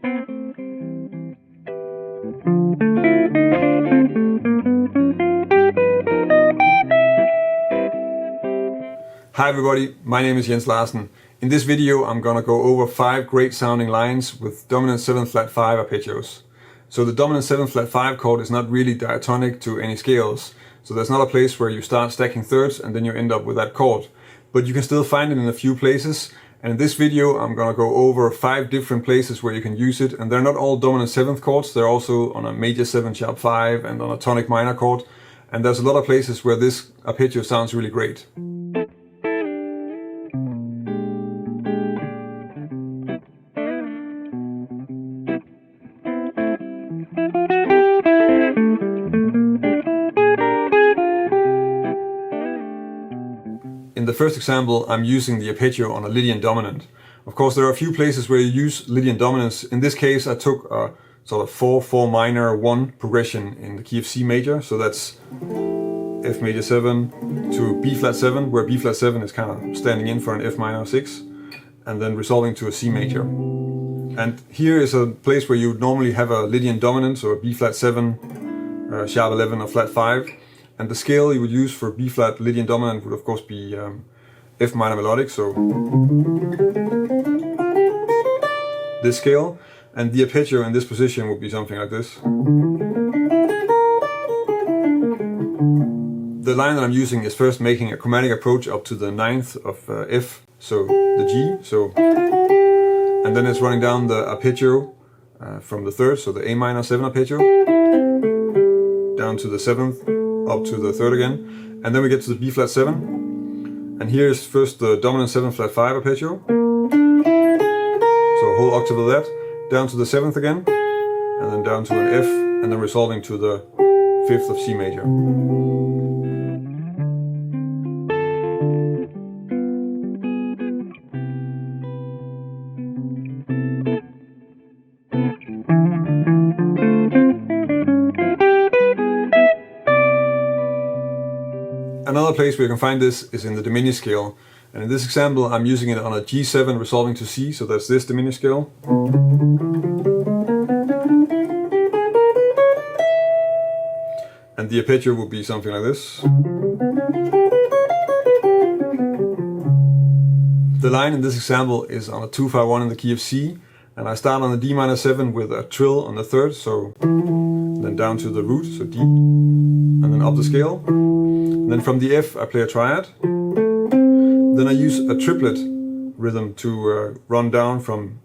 Hi everybody, my name is Jens Larsen. In this video I'm gonna go over 5 great sounding lines with dominant 7 flat 5 arpeggios. So the dominant 7 flat 5 chord is not really diatonic to any scales. So there's not a place where you start stacking thirds and then you end up with that chord. But you can still find it in a few places. And in this video I'm gonna go over 5 different places where you can use it. And they're not all dominant 7th chords, they're also on a major 7 sharp 5 and on a tonic minor chord. And there's a lot of places where this arpeggio sounds really great. In the first example, I'm using the arpeggio on a Lydian Dominant. Of course, there are a few places where you use Lydian Dominants. In this case, I took a sort of 4/4 minor 1 progression in the key of C major. So that's F major 7 to B flat 7, where B flat 7 is kind of standing in for an F minor 6, and then resolving to a C major. And here is a place where you would normally have a Lydian Dominant, so a B flat 7, sharp 11 or flat 5. And the scale you would use for B flat Lydian Dominant would of course be F minor melodic, so this scale. And the arpeggio in this position would be something like this. The line that I'm using is first making a chromatic approach up to the 9th of F, so the G, and then it's running down the arpeggio from the 3rd, so the A minor 7 arpeggio, down to the 7th, up to the 3rd again, and then we get to the B flat 7, and here is first the dominant 7 flat 5 arpeggio, so a whole octave of that, down to the 7th again, and then down to an F, and then resolving to the 5th of C major. Another place where you can find this is in the diminished scale, and in this example I'm using it on a G7 resolving to C, so that's this diminished scale. And the arpeggio would be something like this. The line in this example is on a 2-5-1 in the key of C, and I start on the D minor 7 with a trill on the 3rd, so then down to the root, so D, and then up the scale. And then from the F I play a triad. Then I use a triplet rhythm to run down from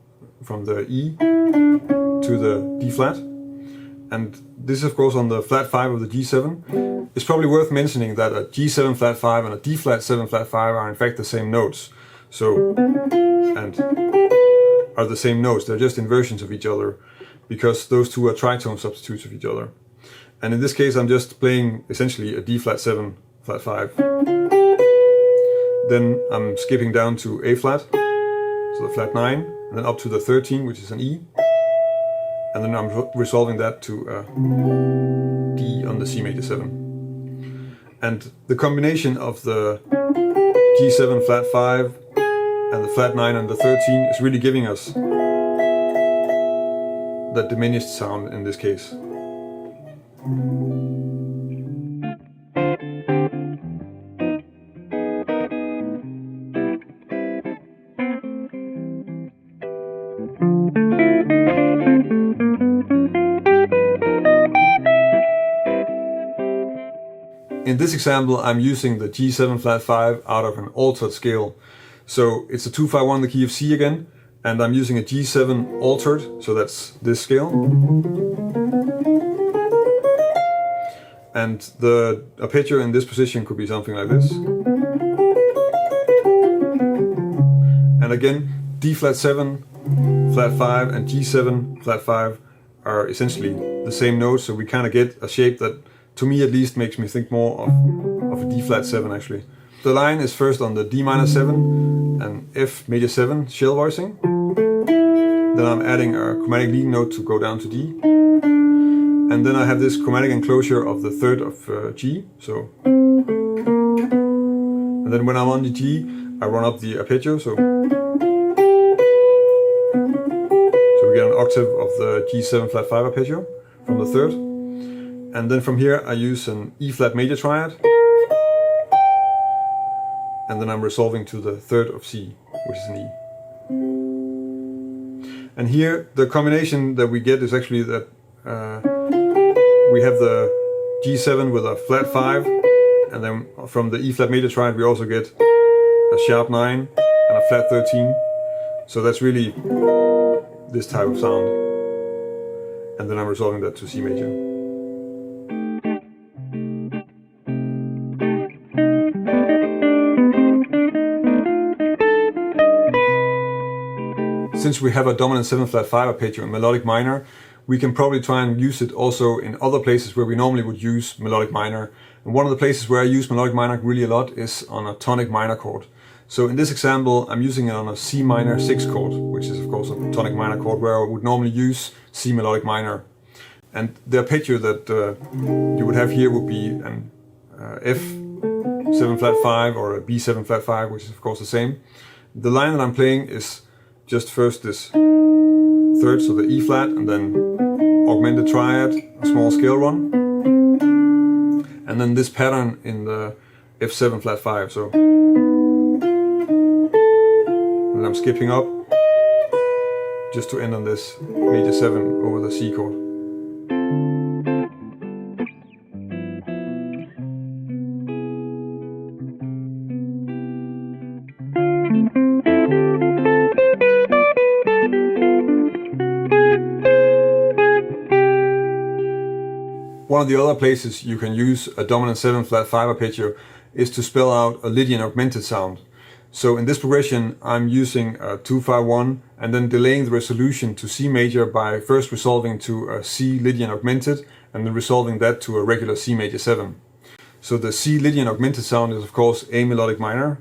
the E to the D flat. And this is of course on the flat 5 of the G7. It's probably worth mentioning that a G7 flat 5 and a D flat 7 flat 5 are in fact the same notes. So, and are the same notes, they're just inversions of each other, because those two are tritone substitutes of each other. And in this case I'm just playing essentially a D flat 7 flat 5. Then I'm skipping down to A flat, so the flat 9, and then up to the 13, which is an E. And then I'm resolving that to a D on the C major 7. And the combination of the G7 flat 5 and the flat 9 and the 13 is really giving us that diminished sound in this case. In this example I'm using the G7 flat 5 out of an altered scale. So it's a 2-5-1 in the key of C again, and I'm using a G7 altered, so that's this scale. And the arpeggio in this position could be something like this. And again, D flat 7, flat 5 and G7 flat 5 are essentially the same notes, so we kind of get a shape that, to me at least, makes me think more of a D flat 7 actually. The line is first on the D minor 7 and F major 7 shell voicing. Then I'm adding a chromatic leading note to go down to D. And then I have this chromatic enclosure of the 3rd of G. So, and then when I'm on the G, I run up the arpeggio. So we get an octave of the G7 flat 5 arpeggio from the third. And then from here I use an E flat major triad. And then I'm resolving to the third of C, which is an E. And here the combination that we get is actually that we have the G7 with a flat 5, and then from the E flat major triad we also get a sharp 9 and a flat 13. So that's really this type of sound. And then I'm resolving that to C major. Since we have a dominant 7 flat 5 arpeggio in melodic minor, we can probably try and use it also in other places where we normally would use melodic minor. And one of the places where I use melodic minor really a lot is on a tonic minor chord. So in this example, I'm using it on a C minor 6 chord, which is of course a tonic minor chord where I would normally use C melodic minor. And the arpeggio that you would have here would be an F7 flat 5 or a B7 flat 5, which is of course the same. The line that I'm playing is just first this third, so the E flat, and then augmented triad, a small scale run, and then this pattern in the F7 flat 5. So and I'm skipping up just to end on this major 7 over the C chord. One of the other places you can use a dominant 7 flat 5 arpeggio is to spell out a Lydian augmented sound. So in this progression I'm using a 2-5-1 and then delaying the resolution to C major by first resolving to a C Lydian augmented and then resolving that to a regular C major 7. So the C Lydian augmented sound is of course A melodic minor.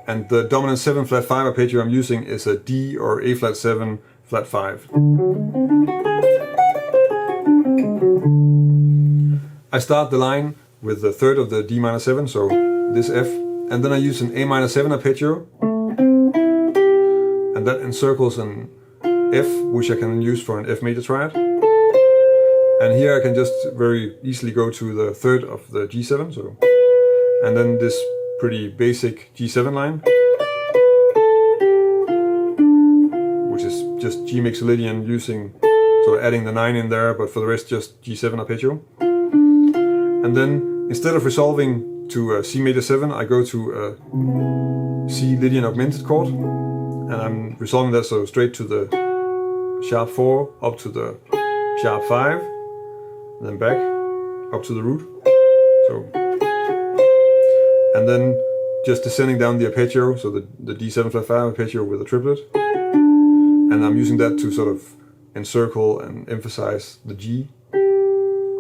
And the dominant 7 flat 5 arpeggio I'm using is a D or A flat 7 flat 5. I start the line with the third of the D minor 7, so this F, and then I use an A minor 7 arpeggio, and that encircles an F, which I can use for an F major triad. And here I can just very easily go to the third of the G7, so, and then this pretty basic G7 line, which is just G mixed Lydian using, so adding the 9 in there, but for the rest just G7 arpeggio. And then instead of resolving to a C major 7, I go to a C Lydian augmented chord, and I'm resolving that so straight to the sharp 4 up to the sharp 5, and then back up to the root. So, and then just descending down the arpeggio, so the D7 flat 5 arpeggio with a triplet, and I'm using that to sort of encircle and emphasize the G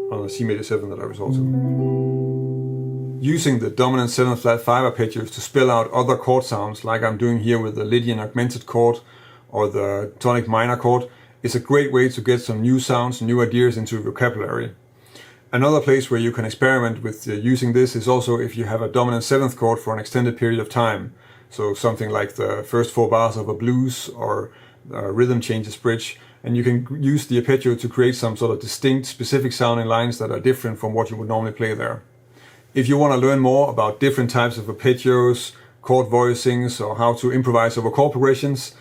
on a C major 7 that I resolve to. Using the dominant 7 flat 5 arpeggios to spell out other chord sounds, like I'm doing here with the Lydian augmented chord or the tonic minor chord, is a great way to get some new sounds, new ideas into vocabulary. Another place where you can experiment with using this is also if you have a dominant 7th chord for an extended period of time. So something like the first 4 bars of a blues or a rhythm changes bridge. And you can use the arpeggio to create some sort of distinct, specific sounding lines that are different from what you would normally play there. If you want to learn more about different types of arpeggios, chord voicings, or how to improvise over chord progressions,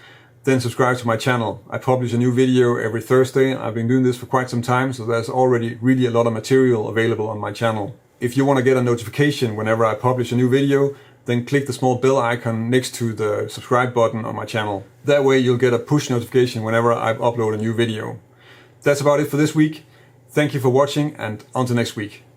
then subscribe to my channel. I publish a new video every Thursday. I've been doing this for quite some time, so there's already really a lot of material available on my channel. If you want to get a notification whenever I publish a new video, then click the small bell icon next to the subscribe button on my channel. That way you'll get a push notification whenever I upload a new video. That's about it for this week. Thank you for watching, and until next week.